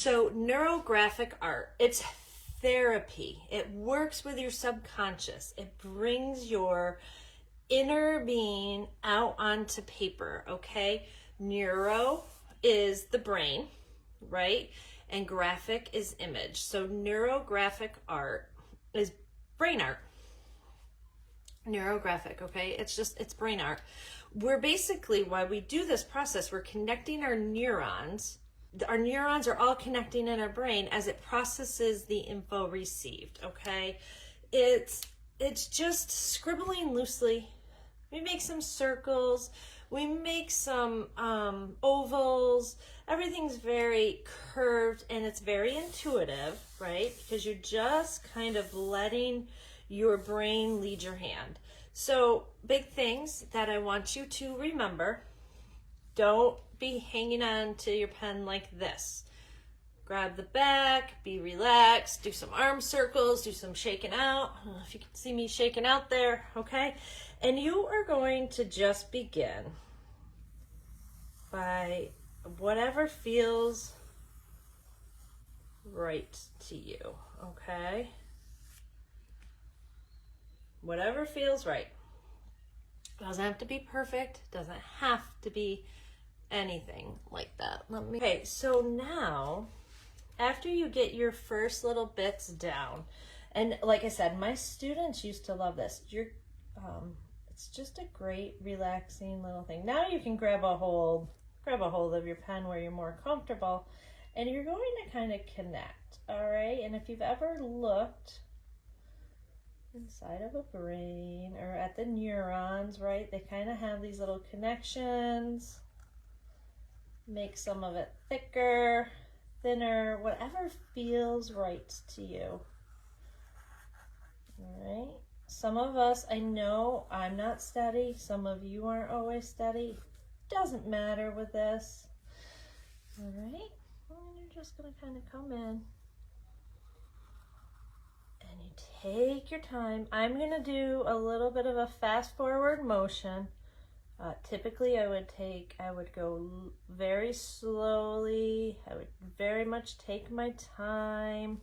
So neurographic art, it's therapy. It works with your subconscious. It brings your inner being out onto paper, okay? Neuro is the brain, right? And graphic is image. So neurographic art is brain art. Neurographic, okay? It's brain art. We're basically, while we do this process, we're connecting our neurons. Our neurons are all connecting in our brain as it processes the info received, okay? It's just scribbling loosely. We make some circles, we make some ovals. Everything's very curved and it's very intuitive, right? Because you're just kind of letting your brain lead your hand. So big things that I want you to remember: don't be hanging on to your pen like this. Grab the back, be relaxed, do some arm circles, do some shaking out. I don't know if you can see me shaking out there, okay? And you are going to just begin by whatever feels right to you, okay? Whatever feels right. Doesn't have to be perfect, doesn't have to be anything like that. Okay, so now after you get your first little bits down, and like I said, my students used to love this. It's just a great relaxing little thing. Now you can grab a hold of your pen where you're more comfortable, and you're going to kind of connect, all right? And if you've ever looked inside of a brain or at the neurons, right, they kind of have these little connections. Make some of it thicker, thinner, whatever feels right to you. All right. Some of us, I know I'm not steady. Some of you aren't always steady. Doesn't matter with this. All right. And you're just going to kind of come in. And you take your time. I'm going to do a little bit of a fast forward motion. Typically I would go very slowly. I would very much take my time.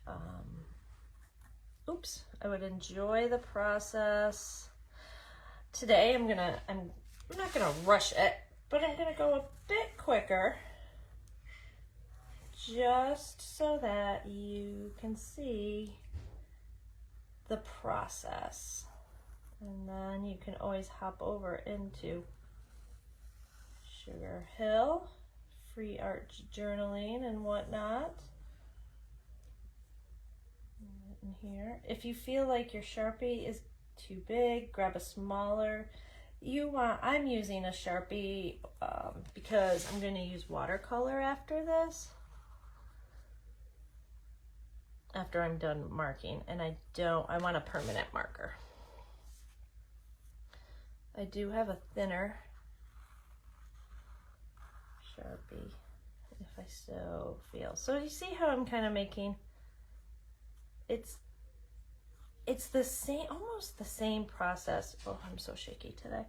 I would enjoy the process. Today I'm not gonna rush it, but I'm gonna go a bit quicker, just so that you can see the process. And then you can always hop over into Sugar Hill, free art journaling and whatnot. In here, if you feel like your Sharpie is too big, grab a smaller. I'm using a Sharpie because I'm going to use watercolor after this. After I'm done marking, and I want a permanent marker. I do have a thinner Sharpie if I so feel. So you see how I'm kind of making, it's the same, almost the same process. Oh, I'm so shaky today.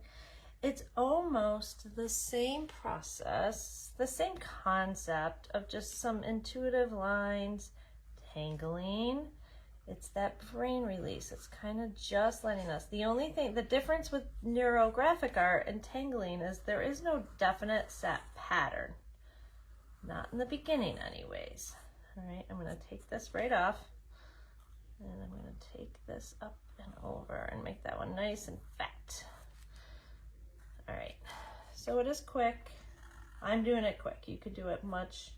It's almost the same process, the same concept of just some intuitive lines, tangling. It's that brain release. It's kind of just letting us. The difference with neurographic art and tangling is there is no definite set pattern. Not in the beginning anyways. All right, I'm gonna take this right off, and I'm gonna take this up and over and make that one nice and fat. All right, so it is quick. I'm doing it quick. You could do it much.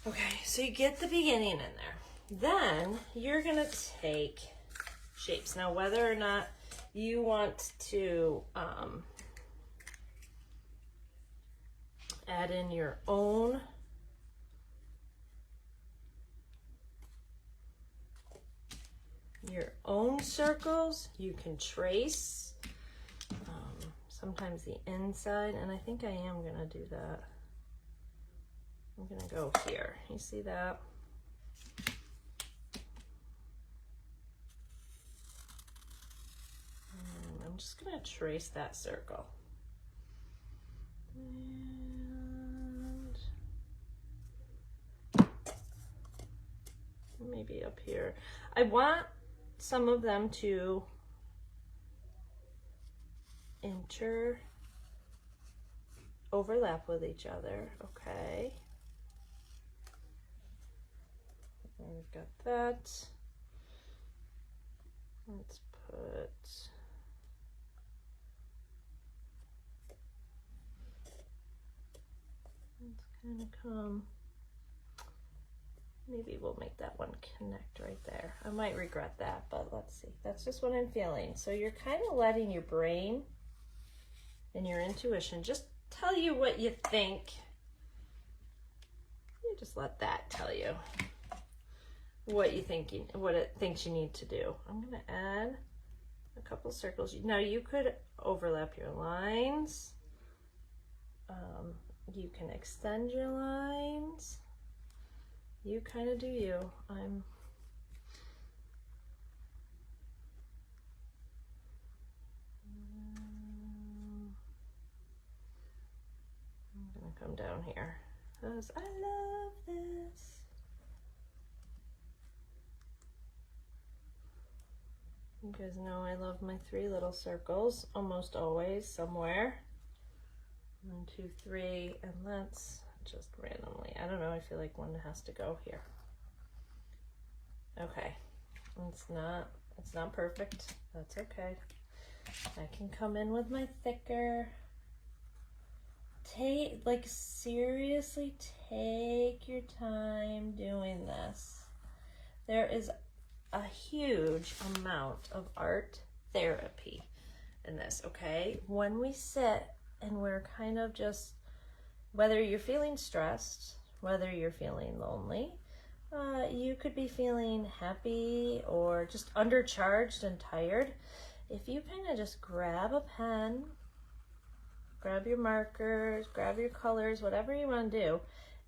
Okay, so you get the beginning in there. Then you're gonna take shapes. Now, whether or not you want to add in your own circles, you can trace sometimes the inside, and I think I am gonna do that. I'm gonna go here. You see that? And I'm just gonna trace that circle. up here. I want some of them to overlap with each other. Okay. We've got that. Let's put kind of come, maybe we'll make that one connect right there. I might regret that, but let's see. That's just what I'm feeling. So you're kind of letting your brain and your intuition just tell you what you think. You just let that tell you what you thinking, what it thinks you need to do. I'm going to add a couple circles. Now you could overlap your lines. You can extend your lines. You kind of do you. I'm gonna come down here because I love this. You guys know I love my 3 little circles almost always somewhere. 1, 2, 3, and let's just randomly, I don't know, I feel like one has to go here. Okay, it's not perfect, that's okay. I can come in with my thicker. Like seriously, take your time doing this. There is a huge amount of art therapy in this, okay? When we sit and we're kind of just, whether you're feeling stressed, whether you're feeling lonely, you could be feeling happy or just undercharged and tired. If you kind of just grab a pen, grab your markers, grab your colors, whatever you want to do,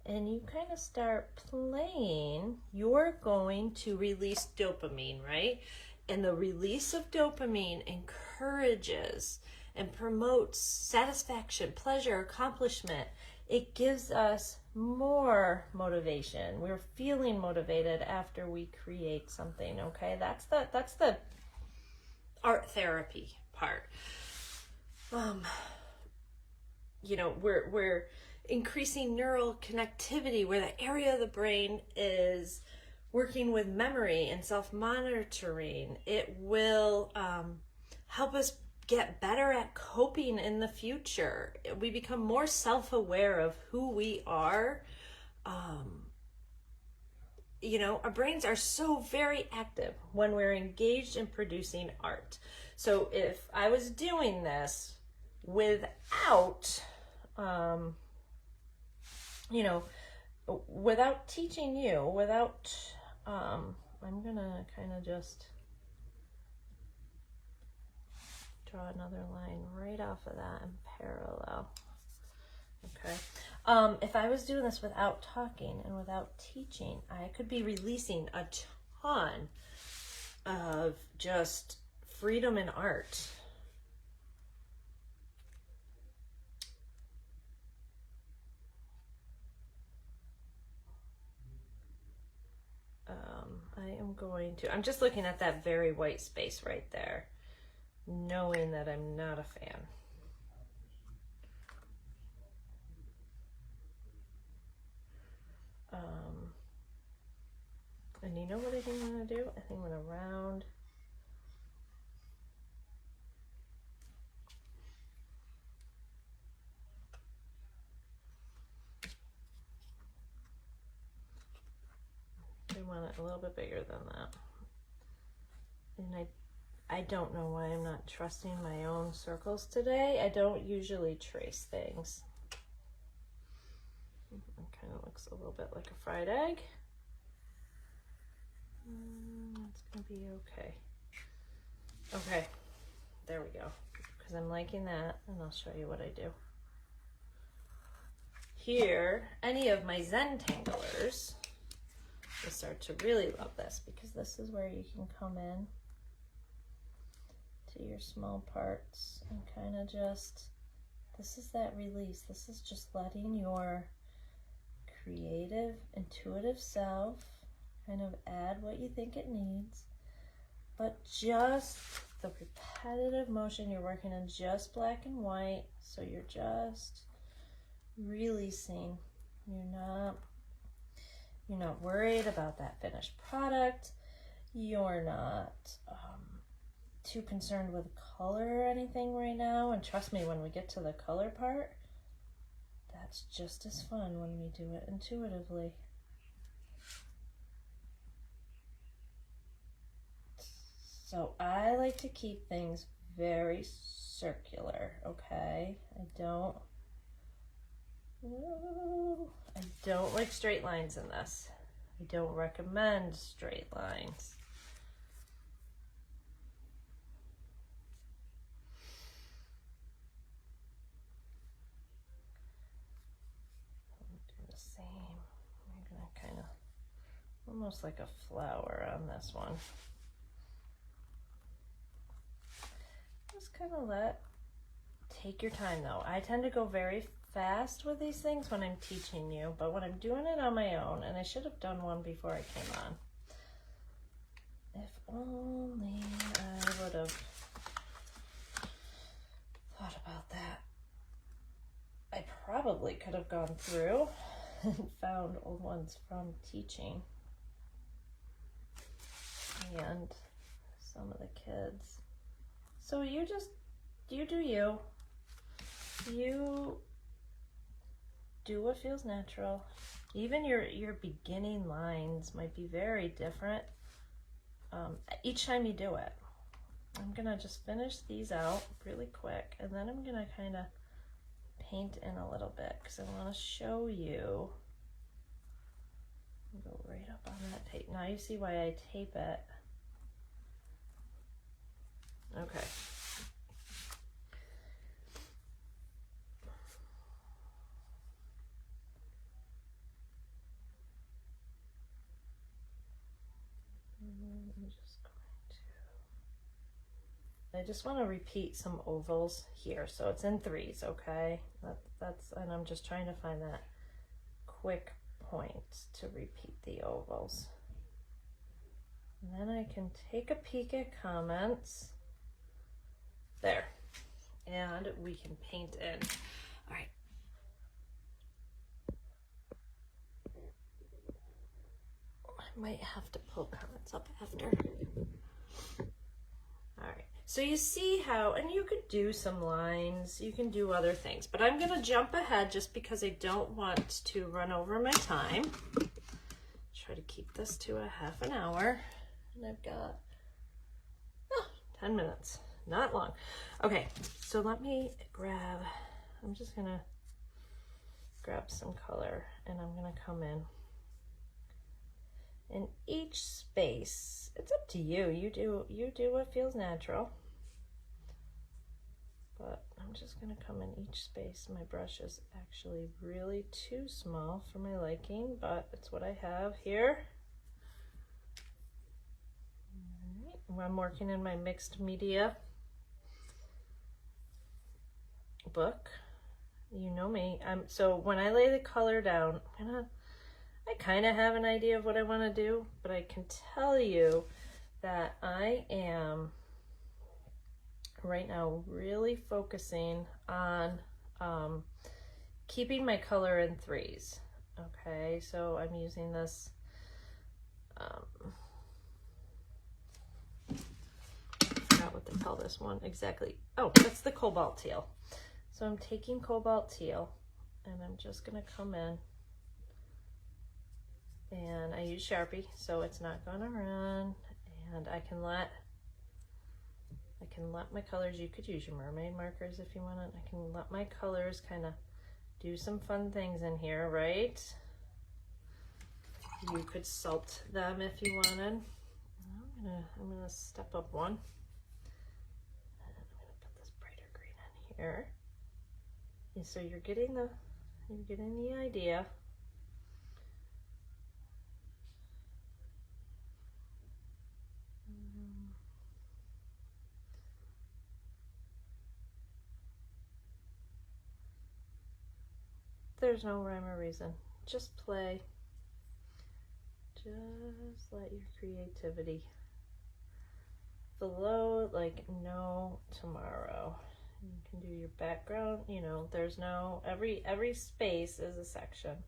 and you kind of start playing, you're going to release dopamine, right? And the release of dopamine encourages and promotes satisfaction, pleasure, accomplishment. It gives us more motivation. We're feeling motivated after we create something, okay? That's the art therapy part. You know, we're increasing neural connectivity where the area of the brain is working with memory and self-monitoring. It will help us get better at coping in the future. We become more self-aware of who we are. You know, our brains are so very active when we're engaged in producing art. So if I was doing this without, you know, without teaching you, without, I'm gonna kind of just draw another line right off of that in parallel. Okay. If I was doing this without talking and without teaching, I could be releasing a ton of just freedom in art. I'm just looking at that very white space right there, knowing that I'm not a fan. And you know what I think I'm going to do? I think I'm going to round. I want it a little bit bigger than that. And I don't know why I'm not trusting my own circles today. I don't usually trace things. It kind of looks a little bit like a fried egg. That's gonna be okay. Okay, there we go. Because I'm liking that, and I'll show you what I do. Here, any of my Zentanglers will start to really love this, because this is where you can come in to your small parts and kind of just, this is that release. This is just letting your creative, intuitive self kind of add what you think it needs, but just the repetitive motion. You're working in just black and white, so you're just releasing. You're not worried about that finished product. You're not too concerned with color or anything right now. And trust me, when we get to the color part, that's just as fun when we do it intuitively. So I like to keep things very circular, okay? I don't like straight lines in this. I don't recommend straight lines. Do the same. I'm gonna kind of, almost like a flower on this one. Just kind of take your time though. I tend to go very fast with these things when I'm teaching you, but when I'm doing it on my own, and I should have done one before I came on. If only I would have thought about that. I probably could have gone through and found old ones from teaching and some of the kids. So you do you. You do what feels natural. Even your beginning lines might be very different each time you do it. I'm gonna just finish these out really quick, and then I'm gonna kind of paint in a little bit because I want to show you. Go right up on that tape. Now you see why I tape it. Okay. I just want to repeat some ovals here, so it's in threes, okay? And I'm just trying to find that quick point to repeat the ovals. And then I can take a peek at comments. There. And we can paint in. All right. I might have to pull comments up after. All right. So you see how, and you could do some lines, you can do other things, but I'm going to jump ahead just because I don't want to run over my time. Try to keep this to a half an hour, and I've got 10 minutes, not long. Okay, so let me grab, I'm just going to grab some color, and I'm going to come in each space. It's up to you. You do what feels natural. But I'm just going to come in each space. My brush is actually really too small for my liking, but it's what I have here. All right. I'm working in my mixed media book. You know me. So when I lay the color down, I kind of have an idea of what I want to do, but I can tell you that I am right now really focusing on keeping my color in threes. Okay, so I'm using this I forgot what they call this one exactly. Oh, that's the cobalt teal. So I'm taking cobalt teal, and I'm just going to come in, and I use Sharpie so it's not going to run, and I can let my colors, you could use your mermaid markers if you want it. I can let my colors kind of do some fun things in here, right? You could salt them if you wanted. I'm gonna step up one. And I'm gonna put this brighter green in here. And so you're getting the idea. There's no rhyme or reason. Just play. Just let your creativity flow like no tomorrow. You can do your background, you know, there's no, every space is a section.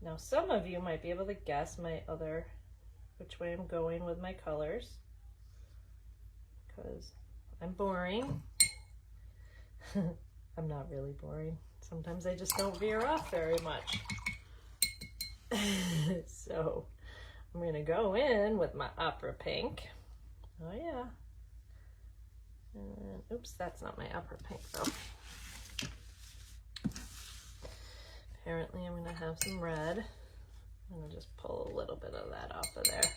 Now some of you might be able to guess which way I'm going with my colors, because I'm boring. I'm not really boring. Sometimes I just don't veer off very much. So I'm going to go in with my opera pink. Oh yeah. And, oops, that's not my opera pink though. Apparently I'm going to have some red. I'm going to just pull a little bit of that off of there.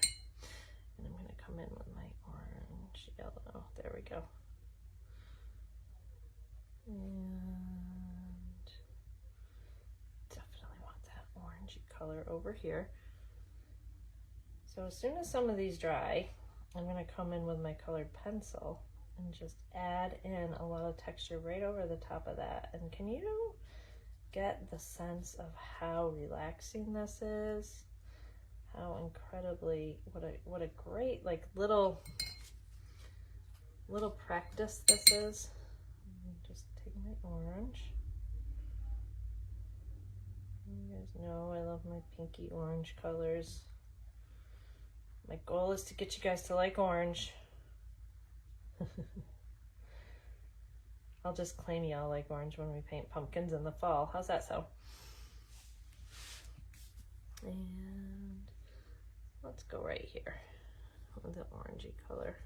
And I'm going to come in with my orange, yellow. There we go. And definitely want that orangey color over here. So as soon as some of these dry, I'm going to come in with my colored pencil and just add in a lot of texture right over the top of that. And can you get the sense of how relaxing this is? How incredibly, what a great like little practice this is. Just take my orange. You guys know I love my pinky orange colors. My goal is to get you guys to like orange. I'll just claim y'all like orange when we paint pumpkins in the fall. How's that sound? And let's go right here with the orangey color.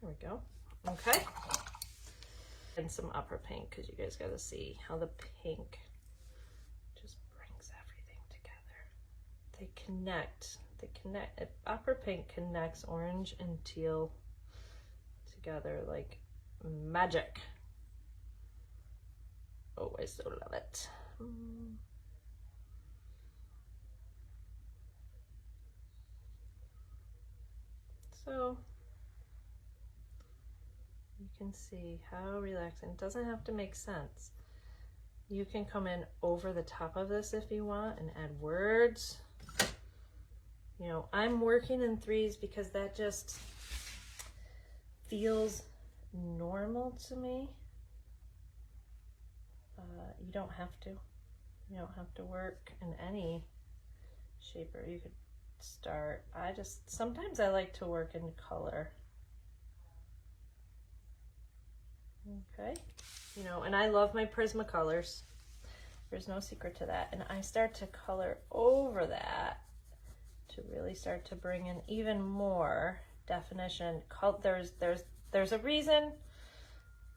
There we go. Okay. And some opera pink, because you guys got to see how the pink just brings everything together. They connect. Opera pink connects orange and teal together like magic. Oh, I so love it. So you can see how relaxing. It doesn't have to make sense. You can come in over the top of this if you want and add words. You know, I'm working in threes because that just feels normal to me. You don't have to. You don't have to work in any shape, or you could start. Sometimes I like to work in color. Okay, you know, and I love my Prismacolors. There's no secret to that. And I start to color over that to really start to bring in even more definition. There's a reason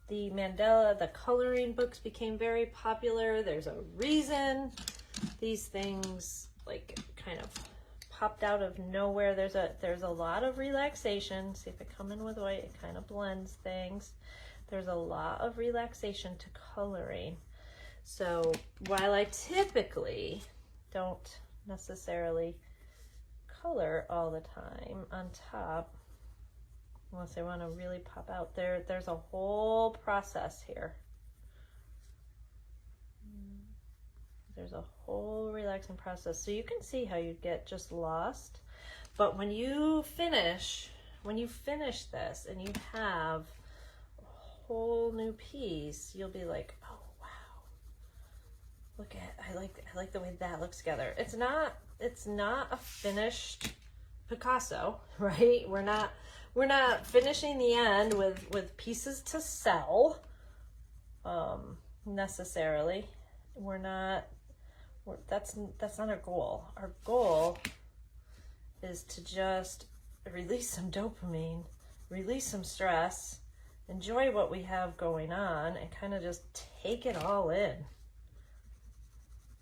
the Mandela, the coloring books became very popular. There's a reason these things like kind of popped out of nowhere. There's a lot of relaxation. See if I come in with white, it kind of blends things. There's a lot of relaxation to coloring. So while I typically don't necessarily color all the time on top, unless I want to really pop out, there's a whole process here. There's a whole relaxing process. So you can see how you get just lost. But when you finish this and you have whole new piece, you'll be like, oh wow, look at, I like the way that looks together. It's not a finished Picasso, right? We're not finishing the end with pieces to sell necessarily. That's not our goal. Our goal is to just release some dopamine, release some stress, enjoy what we have going on, and kind of just take it all in.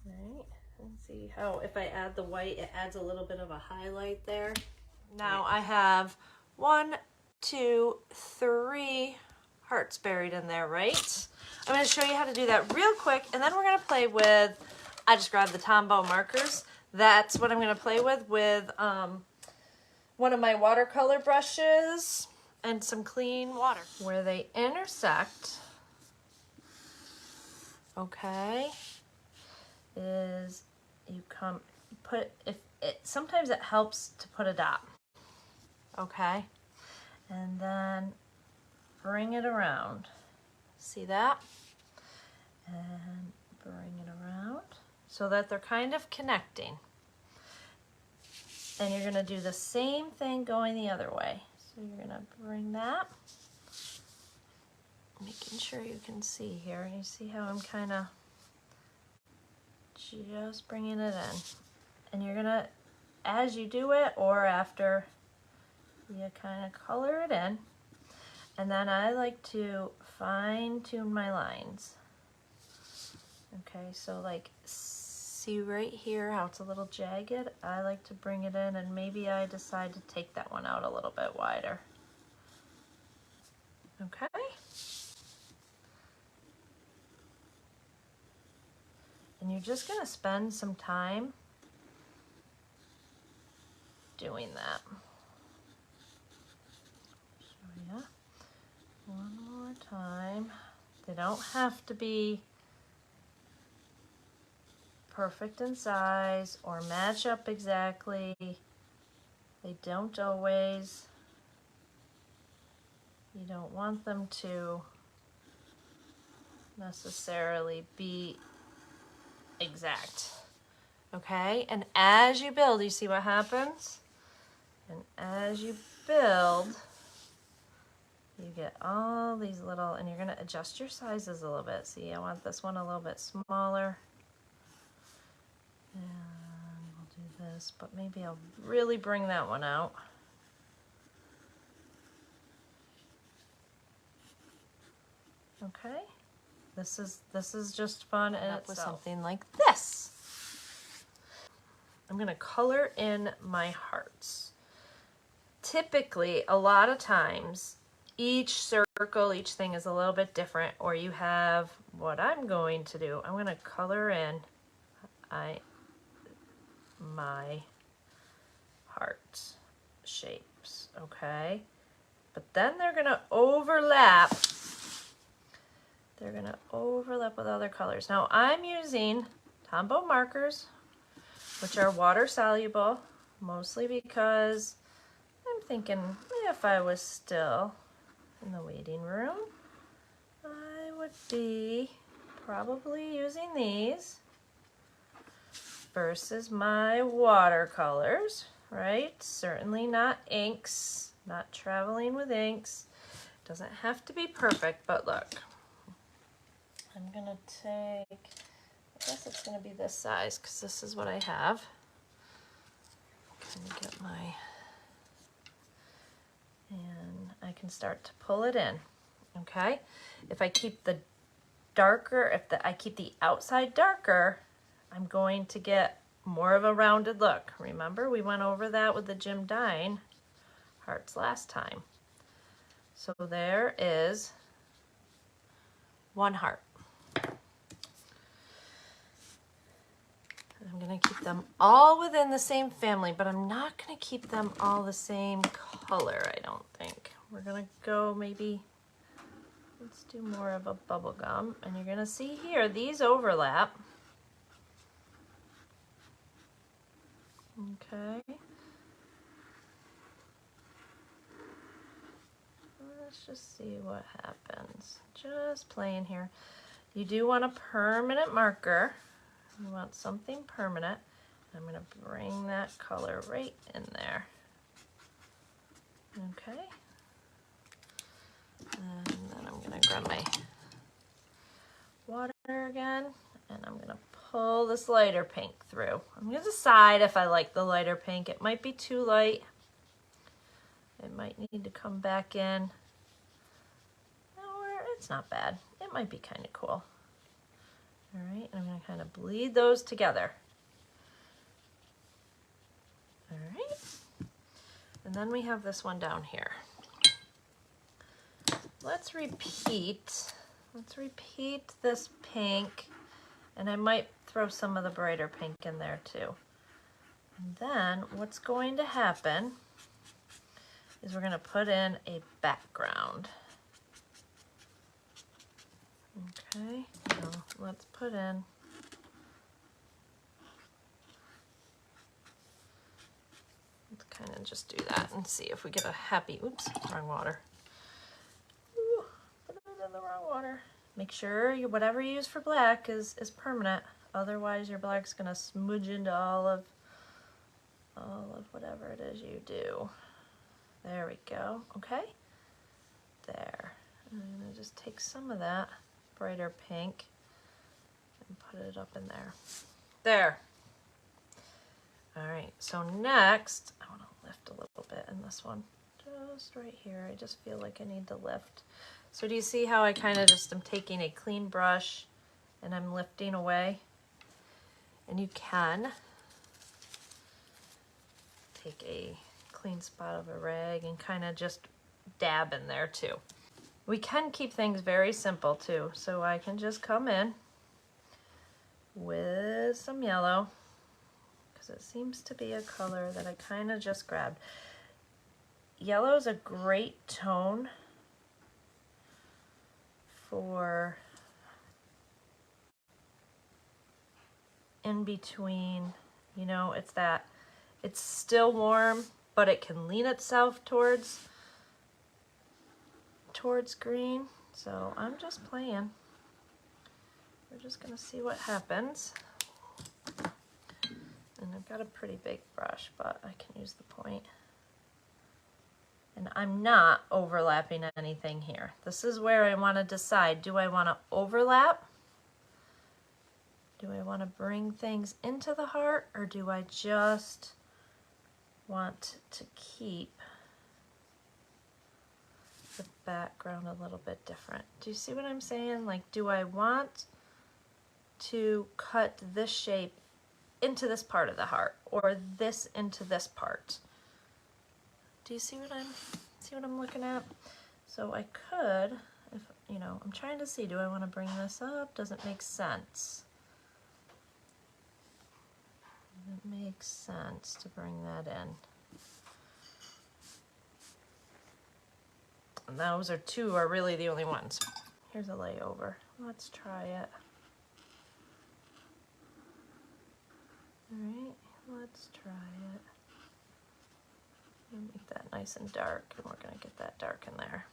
Right? And see how if I add the white, it adds a little bit of a highlight there. Now I have 1, 2, 3 hearts buried in there, right? I'm going to show you how to do that real quick, and then we're going to play with, I just grabbed the tombow markers. That's what I'm going to play with one of my watercolor brushes. and some clean water. Where they intersect, okay, is you put, sometimes it helps to put a dot, okay, and then bring it around. See that? And bring it around so that they're kind of connecting. And you're gonna do the same thing going the other way. So you're gonna bring that, making sure you can see here. You see how I'm kind of just bringing it in. And you're gonna, as you do it or after, you kind of color it in. And then I like to fine tune my lines. Okay, so like, see right here how it's a little jagged? I like to bring it in, and maybe I decide to take that one out a little bit wider. Okay. And you're just gonna spend some time doing that. Show ya. One more time. They don't have to be perfect in size or match up exactly. They don't always. You don't want them to necessarily be exact. Okay, and as you build, you see what happens? And as you build, you get all these little, and you're gonna adjust your sizes a little bit. See, I want this one a little bit smaller. And we'll do this, but maybe I'll really bring that one out. Okay, this is just fun, and it's something like this. I'm gonna color in my hearts. Typically, a lot of times, each circle, each thing is a little bit different, or you have, what I'm going to do, I'm gonna color in my heart shapes, okay? But then they're gonna overlap. They're gonna overlap with other colors. Now I'm using tombow markers, which are water soluble, mostly because I'm thinking if I was still in the waiting room, I would be probably using these versus my watercolors, right? Certainly not inks, not traveling with inks. Doesn't have to be perfect, but look. I'm gonna take, I guess it's gonna be this size because this is what I have. Can you get my, and I can start to pull it in, okay? If I keep the darker, I keep the outside darker, I'm going to get more of a rounded look. Remember, we went over that with the Jim Dine hearts last time. So there is one heart. I'm gonna keep them all within the same family, but I'm not gonna keep them all the same color, I don't think. We're gonna go maybe, let's do more of a bubble gum, and you're gonna see here, these overlap. Okay. Let's just see what happens. Just playing here. You do want a permanent marker. You want something permanent. I'm going to bring that color right in there. Okay. And then I'm going to grab my water again, and I'm going to pull this lighter pink through. I'm going to decide if I like the lighter pink. It might be too light. It might need to come back in. Or it's not bad. It might be kind of cool. All right, I'm going to kind of bleed those together. All right, and then we have this one down here. Let's repeat this pink, and I might throw some of the brighter pink in there too. And then what's going to happen is we're going to put in a background. Okay, so let's put in, let's kind of just do that and see if we get a happy, oops, wrong water. Ooh, put it in the wrong water. Make sure whatever you use for black is permanent. Otherwise your black's gonna smudge into all of whatever it is you do. There we go, okay? There. I'm gonna just take some of that brighter pink and put it up in there. There. All right, so next, I wanna lift a little bit in this one. Just right here, I just feel like I need to lift. So do you see how I kind of just am taking a clean brush and I'm lifting away? And you can take a clean spot of a rag and kind of just dab in there too. We can keep things very simple too. So I can just come in with some yellow, because it seems to be a color that I kind of just grabbed. Yellow is a great tone for in between, you know, it's still warm, but it can lean itself towards green. So I'm just playing. We're just gonna see what happens. And I've got a pretty big brush, but I can use the point. And I'm not overlapping anything here. This is where I want to decide, do I want to overlap? Do I want to bring things into the heart, or do I just want to keep the background a little bit different? Do you see what I'm saying? Like, do I want to cut this shape into this part of the heart, or this into this part? Do you see what I'm looking at? So I could, if you know, I'm trying to see, do I want to bring this up? Does it make sense? Does it make sense to bring that in? And those two are really the only ones. Here's a layover. Let's try it. All right, let's try it. Make that nice and dark, and we're gonna get that dark in there.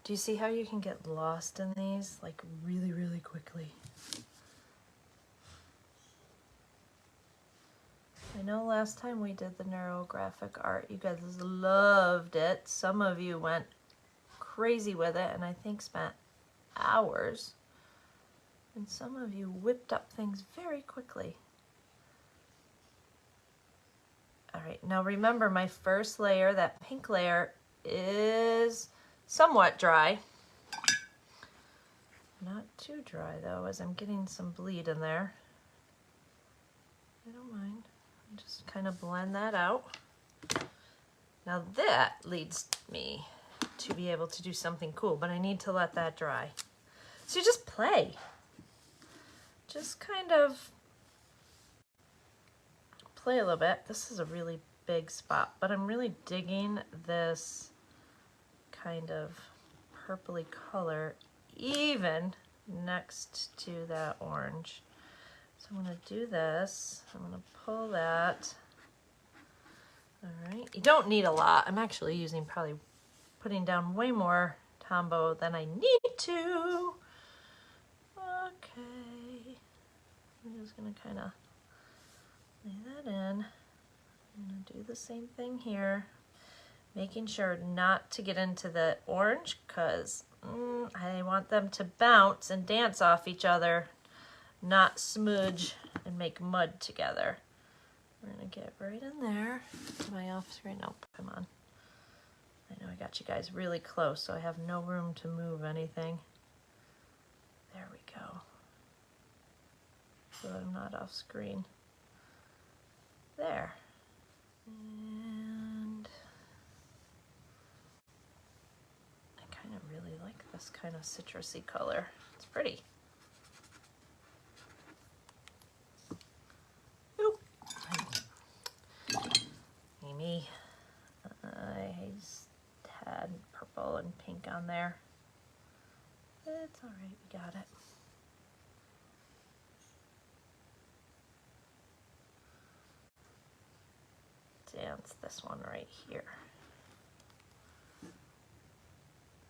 Do you see how you can get lost in these, like, really, really quickly? I know last time we did the neurographic art, you guys loved it. Some of you went crazy with it, and I think spent hours. And some of you whipped up things very quickly. All right, now remember, my first layer, that pink layer, is somewhat dry. Not too dry though, as I'm getting some bleed in there. I don't mind. Just kind of blend that out. Now that leads me to be able to do something cool, but I need to let that dry. So you just play. Just kind of play a little bit. This is a really big spot, but I'm really digging this kind of purpley color even next to that orange. So I'm going to do this. I'm going to pull that. All right. You don't need a lot. I'm actually probably putting down way more tombow than I need to. Okay. I'm just going to kind of lay that in. I'm going to do the same thing here. Making sure not to get into the orange, because I want them to bounce and dance off each other, not smudge and make mud together. We're gonna get right in there. Am I off screen? Nope, come on. I know I got you guys really close, so I have no room to move anything. There we go. So I'm not off screen. There. And I kind of really like this kind of citrusy color. It's pretty. Amy. purple and pink on there. It's all right, we got it. Dance this one right here.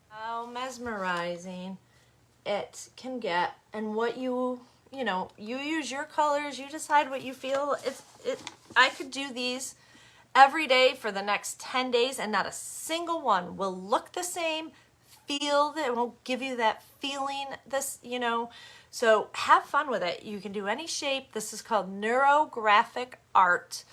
How mesmerizing it can get, and what you know, you use your colors, you decide what you feel. I could do these every day for the next 10 days and not a single one will look the same, feel that, it won't give you that feeling, this, you know. So have fun with it. You can do any shape. This is called Neurographic Art.